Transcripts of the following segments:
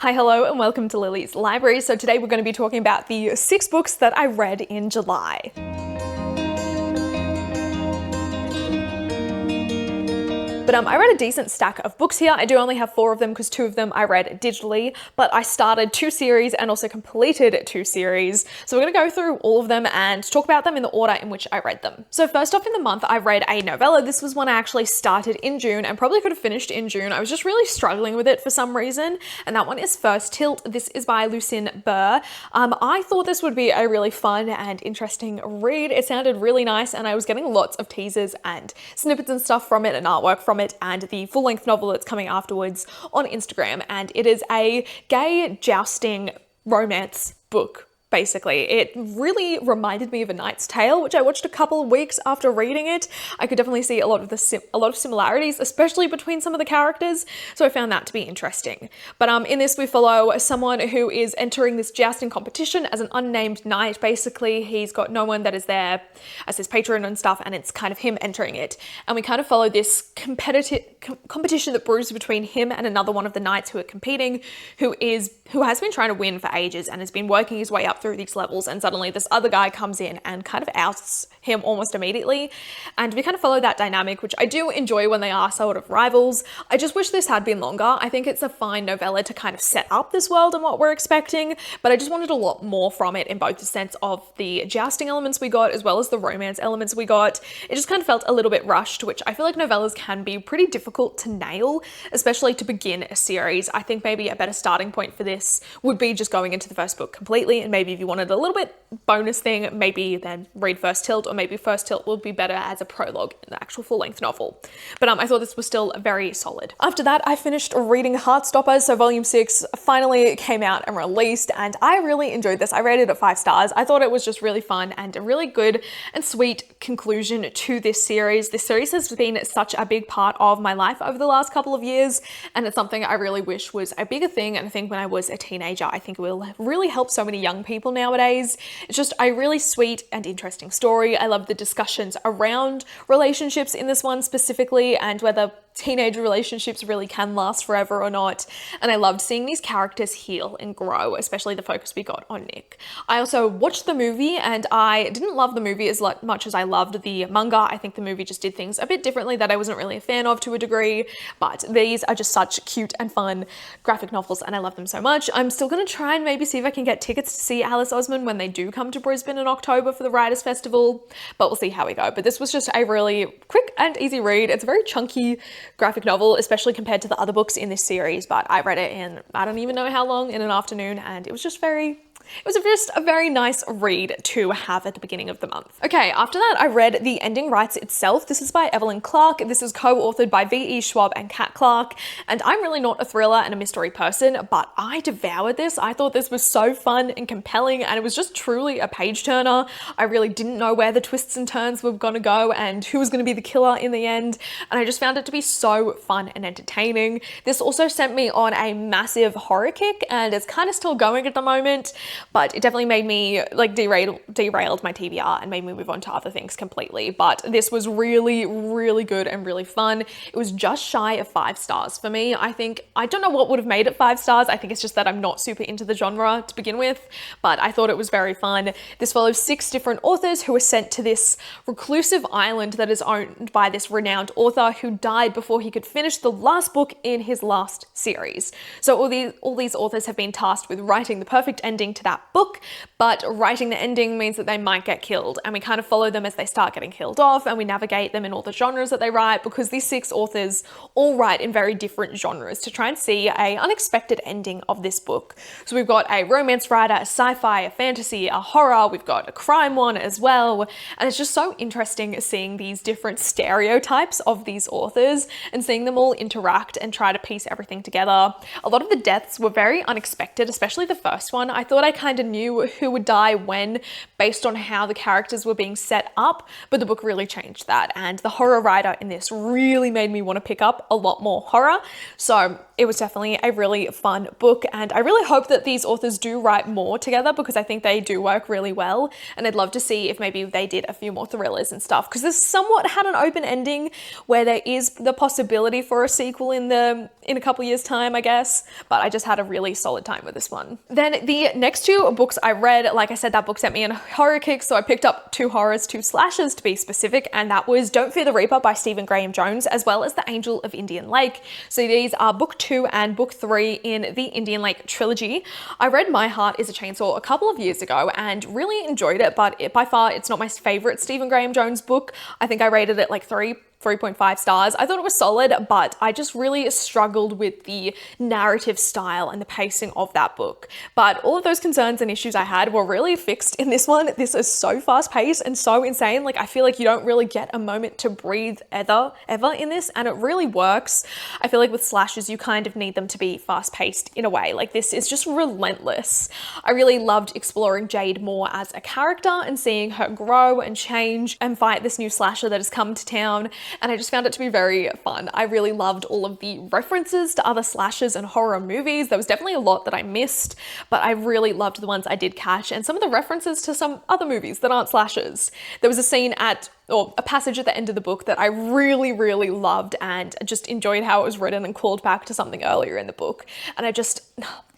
Hi, hello, and welcome to Lily's Library. So today we're going to be talking about the 6 books that I read in July. But I read a decent stack of books here. I do only have 4 of them because 2 of them I read digitally, but I started 2 series and also completed 2 series. So we're going to go through all of them and talk about them in the order in which I read them. So first off in the month, I read a novella. This was one I actually started in June and probably could have finished in June. I was just really struggling with it for some reason, and that one is First Tilt. This is by Lucien Burr. I thought this would be a really fun and interesting read. It sounded really nice, and I was getting lots of teasers and snippets and stuff from it and artwork from it and the full-length novel that's coming afterwards on Instagram, and it is a gay jousting romance book. Basically, it really reminded me of A Knight's Tale, which I watched a couple of weeks after reading it. I could definitely see a lot of similarities, especially between some of the characters, so I found that to be interesting. But in this we follow someone who is entering this jousting competition as an unnamed knight. Basically, he's got no one that is there as his patron and stuff, and it's kind of him entering it. And we kind of follow this competition that brews between him and another one of the knights who are competing, who has been trying to win for ages and has been working his way up through these levels, and suddenly this other guy comes in and kind of outs him almost immediately, and we kind of follow that dynamic, which I do enjoy when they are sort of rivals. I just wish this had been longer. I think it's a fine novella to kind of set up this world and what we're expecting, but I just wanted a lot more from it in both the sense of the jousting elements we got as well as the romance elements we got. It just kind of felt a little bit rushed, which I feel like novellas can be pretty difficult to nail, especially to begin a series. I think maybe a better starting point for this would be just going into the first book completely, and maybe if you wanted a little bit bonus thing, maybe then read First Tilt, or maybe First Tilt would be better as a prologue in the actual full-length novel. But I thought this was still very solid. After that, I finished reading Heartstopper, so volume 6 finally came out and released, and I really enjoyed this. I rated it 5 stars. I thought it was just really fun and a really good and sweet conclusion to this series. This series has been such a big part of my life over the last couple of years, and it's something I really wish was a bigger thing, and I think when I was a teenager, I think it will really help so many young people nowadays. It's just a really sweet and interesting story. I love the discussions around relationships in this one specifically, and whether teenage relationships really can last forever or not. And I loved seeing these characters heal and grow, especially the focus we got on Nick. I also watched the movie, and I didn't love the movie as much as I loved the manga. I think the movie just did things a bit differently that I wasn't really a fan of to a degree, but these are just such cute and fun graphic novels, and I love them so much. I'm still going to try and maybe see if I can get tickets to see Alice Osman when they do come to Brisbane in October for the Writers' Festival, but we'll see how we go. But this was just a really quick and easy read. It's a very chunky graphic novel, especially compared to the other books in this series, but I read it in, I don't even know how long, in an afternoon, and it was just just a very nice read to have at the beginning of the month. Okay, after that, I read The Ending Writes Itself. This is by Evelyn Clark. This is co-authored by V.E. Schwab and Kat Clark, and I'm really not a thriller and a mystery person, but I devoured this. I thought this was so fun and compelling, and it was just truly a page turner. I really didn't know where the twists and turns were gonna go and who was gonna be the killer in the end, and I just found it to be so fun and entertaining. This also sent me on a massive horror kick, and it's kind of still going at the moment, but it definitely made me like derailed my TBR and made me move on to other things completely. But this was really, really good and really fun. It was just shy of 5 stars for me. I don't know what would have made it 5 stars. I think it's just that I'm not super into the genre to begin with, but I thought it was very fun. This follows 6 different authors who were sent to this reclusive island that is owned by this renowned author who died before he could finish the last book in his last series. So all these authors have been tasked with writing the perfect ending to that book, but writing the ending means that they might get killed, and we kind of follow them as they start getting killed off, and we navigate them in all the genres that they write, because these 6 authors all write in very different genres to try and see a unexpected ending of this book. So we've got a romance writer, a sci-fi, a fantasy, a horror, we've got a crime one as well, and it's just so interesting seeing these different stereotypes of these authors and seeing them all interact and try to piece everything together. A lot of the deaths were very unexpected, especially the first one. I thought I kind of knew who would die when based on how the characters were being set up, but the book really changed that. And the horror writer in this really made me want to pick up a lot more horror. So it was definitely a really fun book, and I really hope that these authors do write more together because I think they do work really well, and I'd love to see if maybe they did a few more thrillers and stuff, because this somewhat had an open ending where there is the possibility for a sequel in a couple years time, I guess, but I just had a really solid time with this one. Then the next two books I read, like I said, that book sent me on a horror kick, so I picked up two horrors, two slashers to be specific, and that was Don't Fear the Reaper by Stephen Graham Jones, as well as The Angel of Indian Lake. So these are book 2 and book 3 in the Indian Lake trilogy. I read My Heart is a Chainsaw a couple of years ago and really enjoyed it, but by far it's not my favorite Stephen Graham Jones book. I think I rated it like 3.5 stars. I thought it was solid, but I just really struggled with the narrative style and the pacing of that book. But all of those concerns and issues I had were really fixed in this one. This is so fast paced and so insane. Like, I feel like you don't really get a moment to breathe ever in this, and it really works. I feel like with slashes, you kind of need them to be fast paced in a way. Like, this is just relentless. I really loved exploring Jade more as a character and seeing her grow and change and fight this new slasher that has come to town. And I just found it to be very fun. I really loved all of the references to other slashers and horror movies. There was definitely a lot that I missed, but I really loved the ones I did catch, and some of the references to some other movies that aren't slashers. There was a scene or a passage at the end of the book that I really, really loved and just enjoyed how it was written and called back to something earlier in the book. And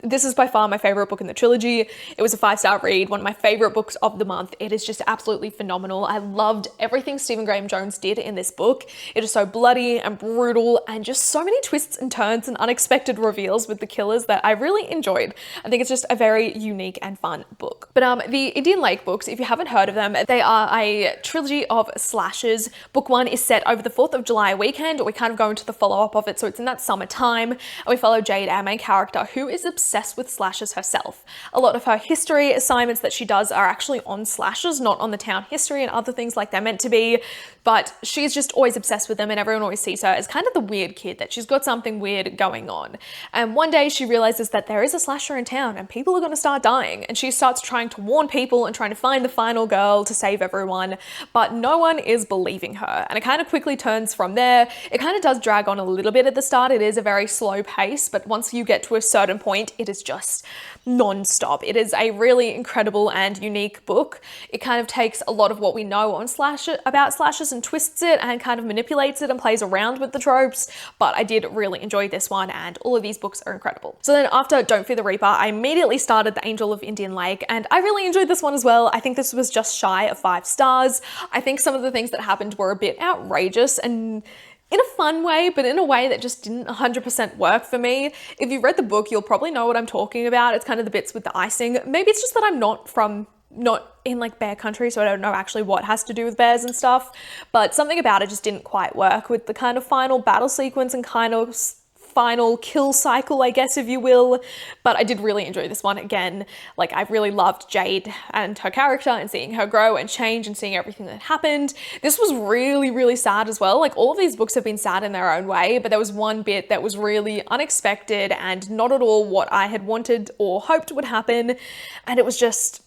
this is by far my favorite book in the trilogy. It was a 5-star read, one of my favorite books of the month. It is just absolutely phenomenal. I loved everything Stephen Graham Jones did in this book. It is so bloody and brutal and just so many twists and turns and unexpected reveals with the killers that I really enjoyed. I think it's just a very unique and fun book. But the Indian Lake books, if you haven't heard of them, they are a trilogy of slashers. Book 1 is set over the 4th of July weekend. We kind of go into the follow-up of it, so it's in that summertime, and we follow Jade, our main character, who is obsessed with slashers herself. A lot of her history assignments that she does are actually on slashers, not on the town history and other things like they're meant to be, but she's just always obsessed with them, and everyone always sees her as kind of the weird kid, that she's got something weird going on. And one day she realizes that there is a slasher in town and people are going to start dying, and she starts trying to warn people and trying to find the final girl to save everyone, but no one is believing her. And it kind of quickly turns from there. It kind of does drag on a little bit at the start. It is a very slow pace, but once you get to a certain point, it is just non-stop. It is a really incredible and unique book. It kind of takes a lot of what we know on about slashers and twists it and kind of manipulates it and plays around with the tropes, but I did really enjoy this one, and all of these books are incredible. So then after Don't Fear the Reaper, I immediately started The Angel of Indian Lake, and I really enjoyed this one as well. I think this was just shy of 5 stars. I think some of the things that happened were a bit outrageous and in a fun way, but in a way that just didn't 100% work for me. If you read the book, you'll probably know what I'm talking about. It's kind of the bits with the icing. Maybe it's just that I'm not in like bear country, so I don't know actually what has to do with bears and stuff, but something about it just didn't quite work with the kind of final battle sequence and kind of final kill cycle, I guess, if you will. But I did really enjoy this one. Again, like, I really loved Jade and her character and seeing her grow and change and seeing everything that happened. This was really, really sad as well. Like, all of these books have been sad in their own way, but there was one bit that was really unexpected and not at all what I had wanted or hoped would happen, and it was just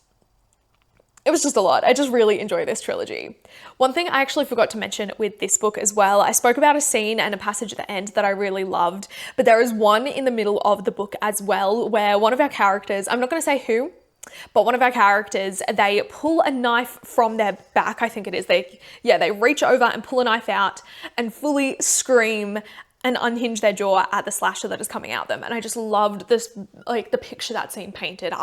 a lot. I just really enjoy this trilogy. One thing I actually forgot to mention with this book as well, I spoke about a scene and a passage at the end that I really loved, but there is one in the middle of the book as well where one of our characters, I'm not going to say who, but one of our characters, they pull a knife from their back, I think it is. They reach over and pull a knife out and fully scream and unhinge their jaw at the slasher that is coming at them. And I just loved this, like, the picture that scene painted.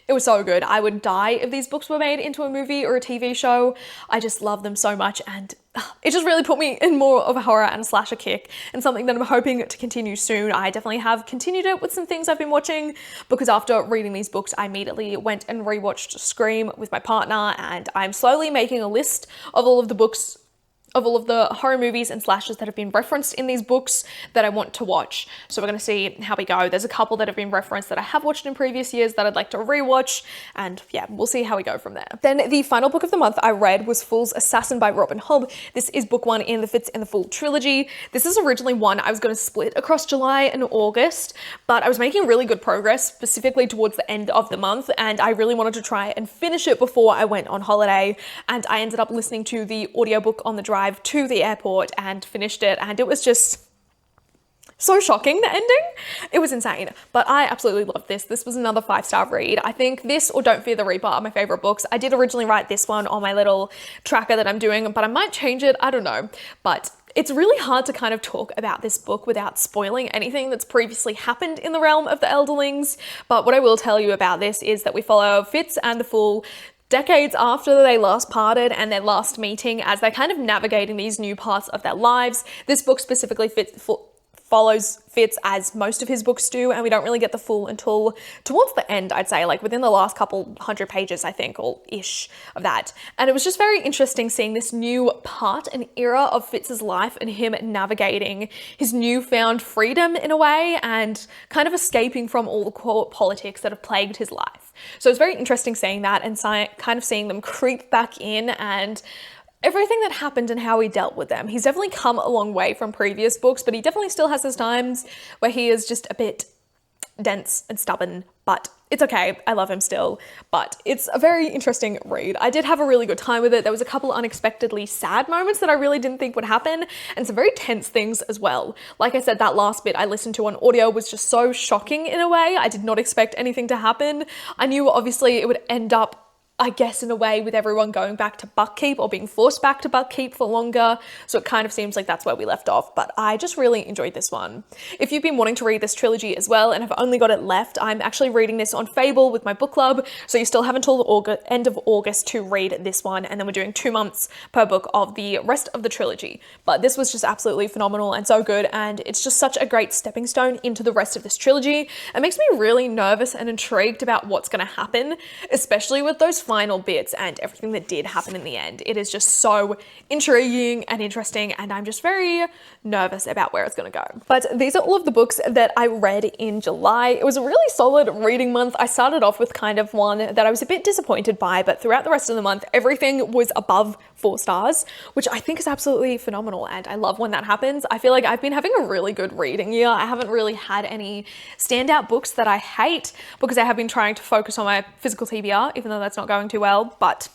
It was so good. I would die if these books were made into a movie or a TV show. I just love them so much, and it just really put me in more of a horror and a slasher kick, and something that I'm hoping to continue soon. I definitely have continued it with some things I've been watching, because after reading these books, I immediately went and rewatched Scream with my partner, and I'm slowly making a list of all of the books of all of the horror movies and slashers that have been referenced in these books that I want to watch. So we're going to see how we go. There's a couple that have been referenced that I have watched in previous years that I'd like to rewatch, and yeah, we'll see how we go from there. Then the final book of the month I read was Fool's Assassin by Robin Hobb. This is book 1 in the Fitz and the Fool trilogy. This is originally one I was going to split across July and August, but I was making really good progress, specifically towards the end of the month, and I really wanted to try and finish it before I went on holiday, and I ended up listening to the audiobook on the drive to the airport and finished it, and it was just so shocking, the ending. It was insane, but I absolutely loved this. This was another 5-star read. I think this or Don't Fear the Reaper are my favorite books. I did originally write this one on my little tracker that I'm doing, but I might change it, I don't know. But it's really hard to kind of talk about this book without spoiling anything that's previously happened in the realm of the Elderlings. But what I will tell you about this is that we follow Fitz and the Fool decades after they last parted and their last meeting as they're kind of navigating these new parts of their lives. This book specifically follows Fitz as most of his books do, and we don't really get the Fool until towards the end, I'd say, like within the last couple hundred pages, I think, or ish of that. And it was just very interesting seeing this new part and era of Fitz's life and him navigating his newfound freedom in a way and kind of escaping from all the court politics that have plagued his life. So it's very interesting seeing that and kind of seeing them creep back in and everything that happened and how he dealt with them. He's definitely come a long way from previous books, but he definitely still has his times where he is just a bit dense and stubborn, but it's okay. I love him still, but it's a very interesting read. I did have a really good time with it. There was a couple unexpectedly sad moments that I really didn't think would happen, and some very tense things as well. Like I said, that last bit I listened to on audio was just so shocking in a way. I did not expect anything to happen. I knew obviously it would end up, I guess, in a way with everyone going back to Buckkeep or being forced back to Buckkeep for longer. So it kind of seems like that's where we left off, but I just really enjoyed this one. If you've been wanting to read this trilogy as well and have only got it left, I'm actually reading this on Fable with my book club. So you still have until the end of August to read this one. And then we're doing 2 months per book of the rest of the trilogy. But this was just absolutely phenomenal and so good. And it's just such a great stepping stone into the rest of this trilogy. It makes me really nervous and intrigued about what's going to happen, especially with those final bits and everything that did happen in the end. It is just so intriguing and interesting, and I'm just very nervous about where it's going to go. But these are all of the books that I read in July. It was a really solid reading month. I started off with kind of one that I was a bit disappointed by, but throughout the rest of the month, everything was above 4 stars, which I think is absolutely phenomenal, and I love when that happens. I feel like I've been having a really good reading year. I haven't really had any standout books that I hate because I have been trying to focus on my physical TBR, even though that's not going too well, but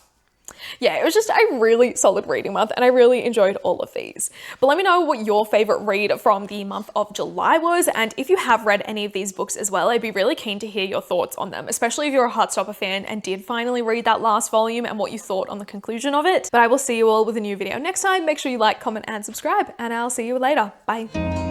yeah, it was just a really solid reading month and I really enjoyed all of these. But let me know what your favorite read from the month of July was, and if you have read any of these books as well, I'd be really keen to hear your thoughts on them, especially if you're a Heartstopper fan and did finally read that last volume and what you thought on the conclusion of it. But I will see you all with a new video next time. Make sure you like, comment, and subscribe, and I'll see you later. Bye.